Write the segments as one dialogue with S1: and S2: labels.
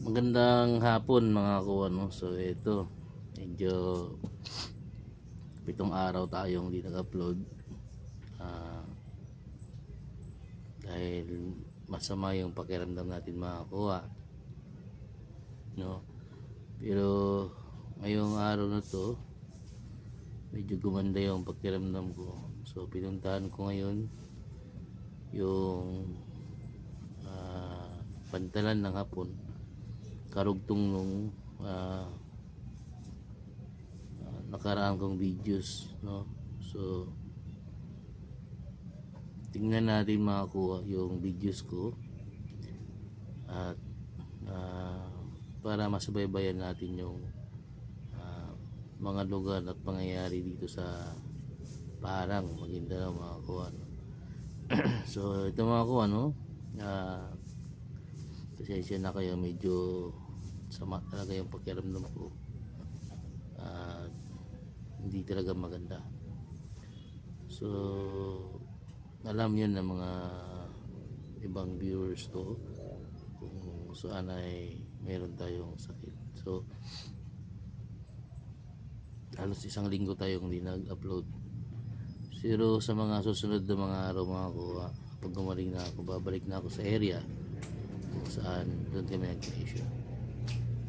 S1: Magandang hapon mga kuwan, no? So ito, medyo 7 araw tayong hindi nag-upload dahil masama yung pakiramdam natin mga kuwa, no? Pero ngayong araw na to medyo gumanda yung pakiramdam ko. So pinuntahan ko ngayon yung Pantalan ng hapon, karugtong nung nakaraan kong videos, no? So tingnan natin makakuha yung videos ko at para masubaybayan natin yung mga lugar at pangyayari dito sa Parang, Maguindanao mga kuwan. So ito mga kuwan, no? Pasensya na kayo, medyo sama talaga yung pakiramdam ko. Hindi talaga maganda. So alam yun ng mga ibang viewers to kung saan ay meron tayong sakit. So halos 1 linggo tayong hindi nag-upload. Pero sa mga susunod na mga araw mga kuha, pag gumaling na ako, babalik na ako sa area kung saan doon kami nag-issue.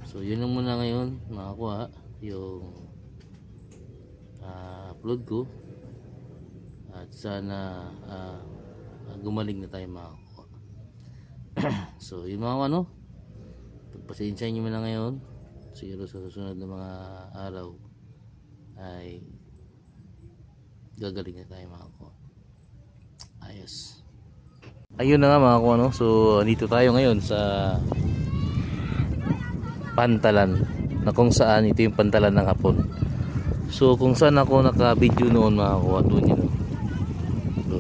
S1: So yun lang muna ngayon mga kuha, yung upload ko, at sana gumaling na tayo mga kuha. So yun mga ano, pagpasensya nyo muna ngayon. Siguro sa susunod na mga araw ay gagaling na tayo mga kuha. Ayos. Ayun na nga mga kuha, no? So dito tayo ngayon sa Pantalan, na kung saan ito yung Pantalan ng hapon. So kung saan ako naka-video noon mga kuha, doon yun. So,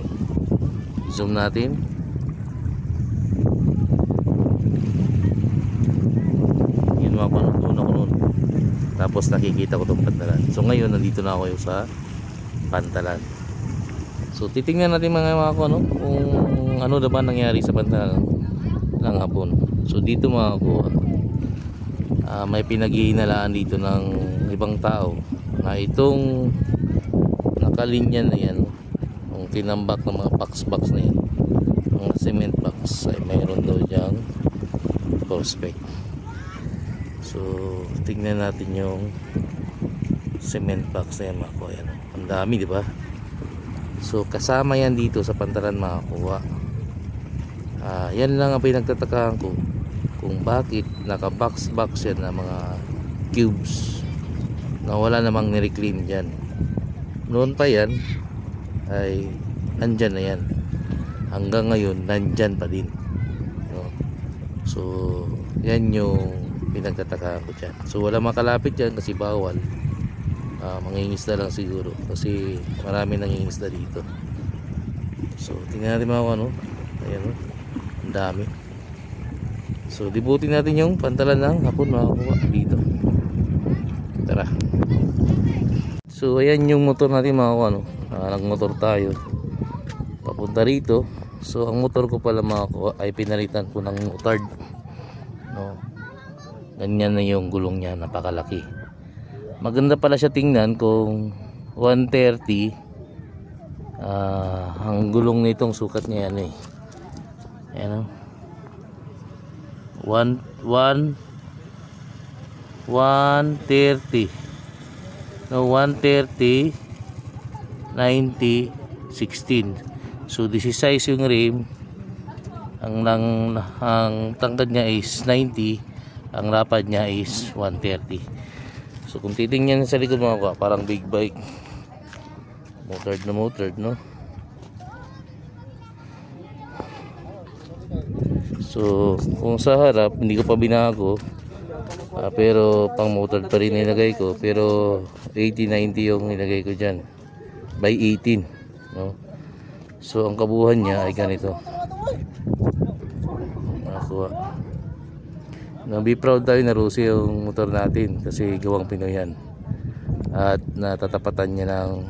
S1: zoom natin. Yun mga kuha, doon ako noon. Tapos nakikita ko itong Pantalan. So ngayon nandito na ako yung sa Pantalan. So titingnan natin mga kuha, no? Kung ano na ba nangyari sa Pantalan ng hapon. So dito mga kuha, may pinaghihinalaan dito ng ibang tao na itong nakalinya na yan, yung tinambak ng mga box na yan, mga cement box, ay mayroon daw dyang prospect. So tingnan natin yung cement box na yan mga kuha. Ang dami, di ba? So kasama yan dito sa Pantalan mga kuha. Yan lang ang pinagtatakahan ko, kung bakit naka-box yan na mga cubes na wala namang nireclaim dyan. Noon pa yan ay nandyan na yan, hanggang ngayon nandyan pa din, no? So yan yung pinagtatakahan ko dyan. So wala makalapit dyan kasi bawal. Mangingisda lang siguro kasi marami nangingisda dito. So tingnan natin mga ano. Ayan, no? Ang dami. So libutin natin yung Pantalan ng hapon mga kuha dito. Tara. So ayan yung motor natin mga kuha, no? Nagmotor tayo papunta rito. So ang motor ko pala mga kuha ay pinalitan ko ng motard, no? Ganyan na yung gulong niya, napakalaki. Maganda pala siya tingnan kung 130. Ang gulong nitong sukat niya yan eh. Ayan, 130. No, 130 90 16. So this is size yung rim. Ang tangkad niya is 90, ang lapad niya is 130. So kung titingnan sa likod mga kuha, parang big bike, motored, no? So kung sa harap hindi ko pa binago, pero pang motored pa rin nilagay ko, pero 80-90 yung nilagay ko dyan by 18, no? So ang kabuuan niya ay ganito mga kuha. Be proud tayo na Rusi yung motor natin kasi gawang Pinoy yan, at natatapatan niya ng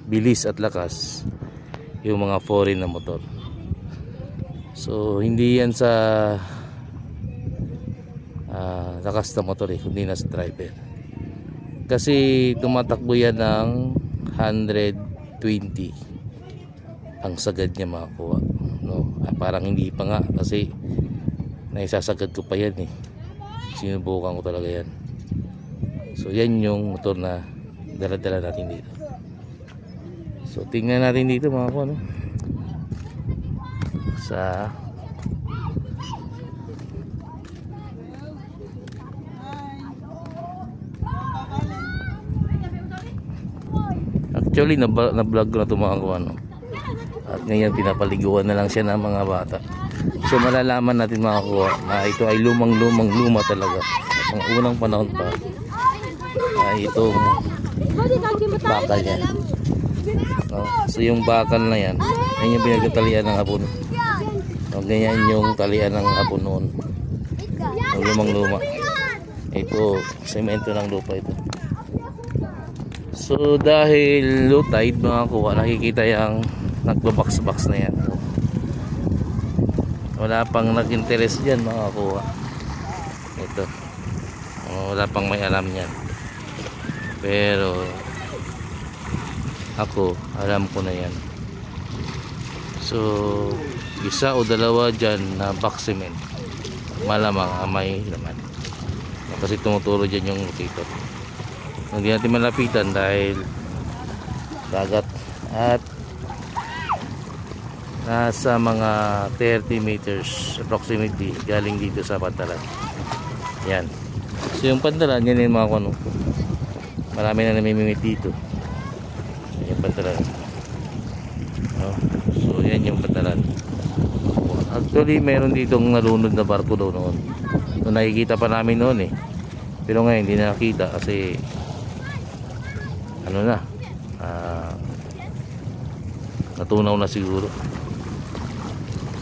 S1: bilis at lakas yung mga foreign na motor. So hindi yan sa lakas na motor eh, hindi na sa driver. Kasi tumatakbo yan ng 120 ang sagad niya makakuha, no? Parang hindi pa nga kasi naisasagad ko pa yan eh, sinubukan ko talaga yan. So yan yung motor na dala-dala natin dito. So tingnan natin dito mga kuha, no? Sa actually na-vlog ko na ito mga kuha, no? At ngayon pinapaliguan na lang siya ng mga bata. So malalaman natin mga kuha na ito ay luma talaga. Ang unang panahon pa ay itong bakal niya, no? So yung bakal na yan, yan yung pinagtalian ng hapon. So, ganyan yung talian ng hapon noon. Ang luma. Ito, semento ng lupa ito. So dahil low tide mga kuha, nakikita yung nagbabox-box na yan. Wala pang nag-interest dyan mga kuha. Ito, wala pang may alam yan. Pero ako, alam ko na yan. So isa o dalawa dyan na box cement, malamang may laman. Kasi tumuturo dyan yung locator. Hindi natin malapitan dahil dagat at nasa mga 30 meters approximately galing dito sa pantalan. Yan. So yung pantalan, yan yung mga kuno. Marami na namimingit dito. Yung pantalan. No? So yan yung pantalan. Actually meron ditong nalunod na barko daw noon. So nakikita pa namin noon eh. Pero ngayon hindi na nakita kasi ano na, natunaw na siguro.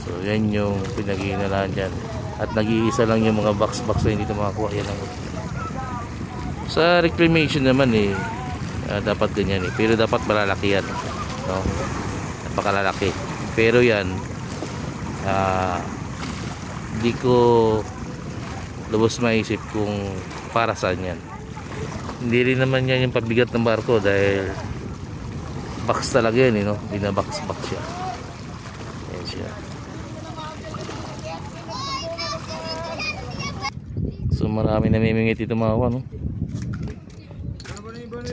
S1: So yan yung pinag-iinalaan dyan. At nag-iisa lang yung mga box na hindi dito makakuha. Yan lang. Sa reclamation naman eh, dapat ganyan eh. Pero dapat malalaki yan, no? Napakalalaki. Pero yan, hindi ko lubos maisip kung para saan yan. Hindi rin naman yan yung pabigat ng barko dahil box talaga yan, no? Binabox siya. Yan siya. So marami namimingit ito mga kuha, no?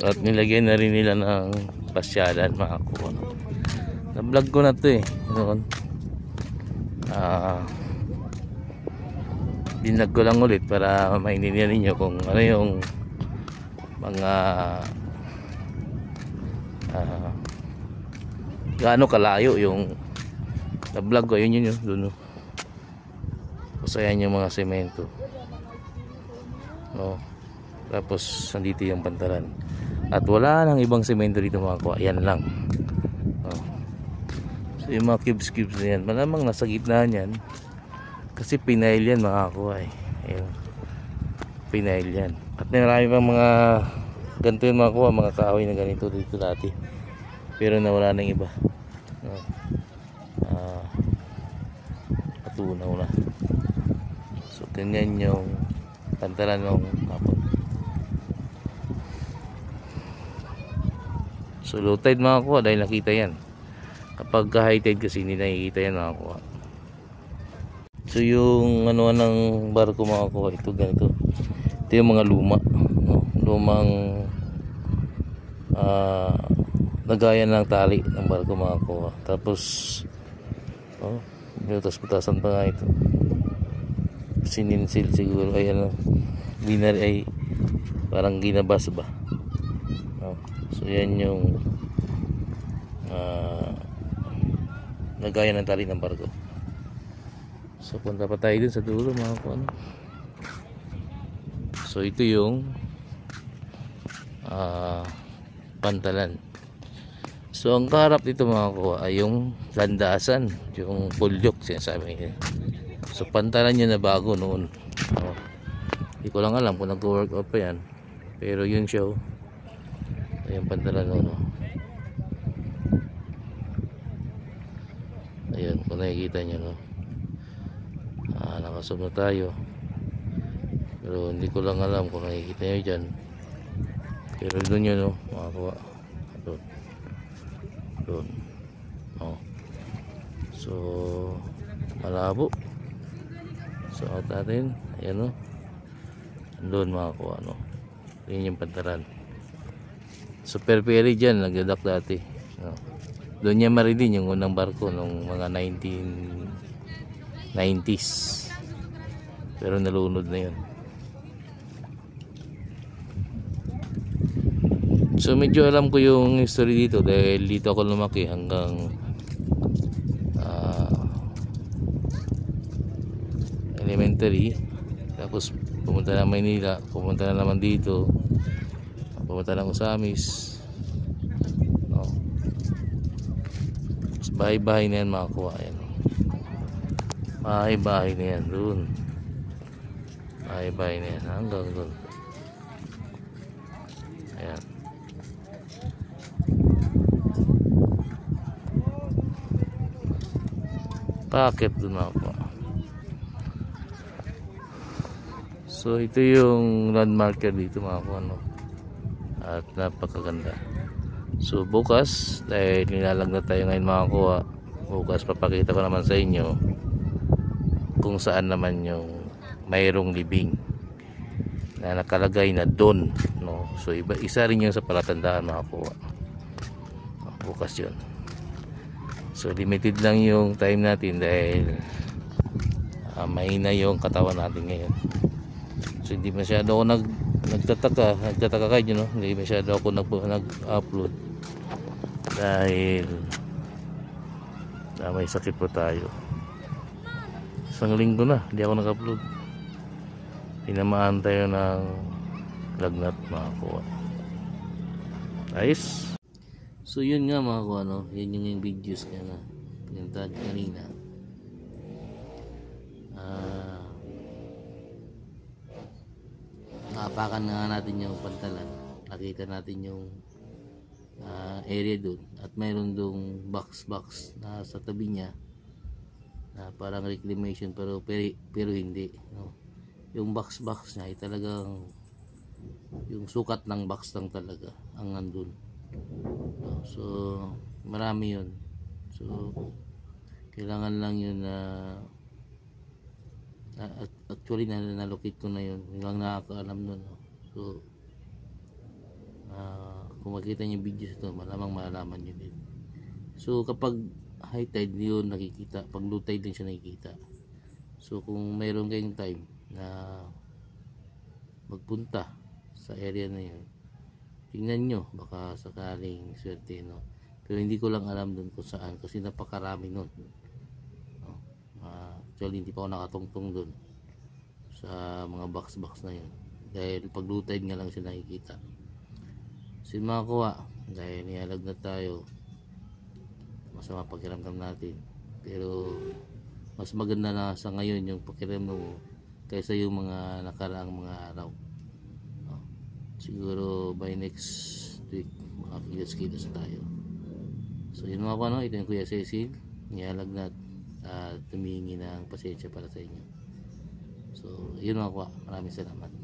S1: At nilagyan na rin nila ng pasyalan mga kuha. Na-vlog ko na ito eh, noon. Dinag ko lang ulit para maintindihan ninyo kung ano yung mga gaano kalayo yung na-vlog ko. Yun dun. Kusayan yung mga semento, no? Tapos nandito yung pantalan at wala nang ibang semento dito mga kuha. Yan lang, no? So yung mga cubes na yan malamang nasa gitna yan kasi pinail yan mga kuha eh. Ayun, pinail yan. At marami pang mga ganito yung mga kuha, mga kahoy na ganito dito dati pero nawala na yung iba, no? Patunaw na. So ganyan yung pantalan ng hapon. So low tide mga kuha dahil nakita yan. Kapag high tide kasi hindi nakikita yan mga kuha. So yung ano ng barko mga kuha, ito ganito. Ito yung mga luma, no? Lumang lagayan ng tali ng barko mga kuha. Tapos butas-butasan pa nga ito. Sininsil siguro ay ano, binar ay parang ginabas ba, no? So yan yung lagayan ng tali ng barko. So punta pa tayo dun sa dulo mga kuha, no? So ito yung pantalan. So ang kaharap dito mga kuha ay yung landasan, yung pulyok sinasabi niya. So pantalan niya na bago noon. Hindi ko lang alam kung nag-work up pa yan. Pero yun siya. Ayun pantalan noon. Ayun, kung nakikita nyo, no? Nakasunod tayo. pero hindi ko lang alam kung nakikita nyo dyan. Pero doon yun, no, makakuha doon, doon, oh. So malabo. So out natin, ayan, no, doon makakuha, no. Yun yung pantalan. Super ferry dyan, nagdadak dati, no. Doon niya marilin yung unang barko nung mga 1990s, pero nalunod na yun. So medyo alam ko yung history dito dahil dito ako lumaki hanggang elementary. Tapos pumunta na Maynila, pumunta na naman dito, pumunta ng Usamis, no. Bahay-bahay na yan makakuha, yan. Bahay-bahay na yan doon, bahay-bahay na yan hanggang doon, ayan. Packet doon makakuha. So ito yung landmarker dito makakuha, no, at napakaganda. So bukas, dahil nilalag na tayo ngayon makakuha, bukas papakita ko naman sa inyo kung saan naman yung mayroong libing na nakalagay na doon, no. So isa rin yung sa palatandaan makakuha, bukas yun. So limited lang yung time natin dahil mahina yung katawan natin ngayon. So hindi masyado ako nagtataka kayo, no? Hindi masyado ako nag-upload dahil may sakit po tayo. Isang linggo na hindi ako nag-upload, tinamaan tayo ng lagnat makakuha. Nice. So yun nga makakuha, no? Yun yung videos kaya na pinuntahan kanina. Nakapakan na natin yung pantalan, nakita natin yung area doon, at mayroon doong box na sa tabi niya na parang reclamation, pero hindi, no? Yung box niya ay talagang yung sukat ng box lang talaga ang nandun, no? So marami yun. So kailangan lang yun na actually nalocate ko na yun, yung nakakaalam nun, no? So kung makita niyo yung videos ito, malamang malalaman nyo din. So kapag high tide yun nakikita, pag low tide din siya nakikita. So kung mayroon kayong time na magpunta sa area na yun, tingnan nyo, baka sakaling swerte, no? Pero hindi ko lang alam dun kung saan kasi napakarami nun, no? Actually hindi pa ako nakatungtong dun sa mga box na yun dahil pag low tide nga lang siya nakikita. So mga kuha, dahil niyalag na tayo, masama pakiramdam natin, pero mas maganda na sa ngayon yung pakiramdam mo kaysa yung mga nakaraang mga araw, no? Siguro by next week makakilos-kilos tayo. So yun mga kuha, no? Ito yung Kuya Cecil, niyalag na at tumingi ng pasensya para sa inyo. So yun mga kuha, maraming salamat.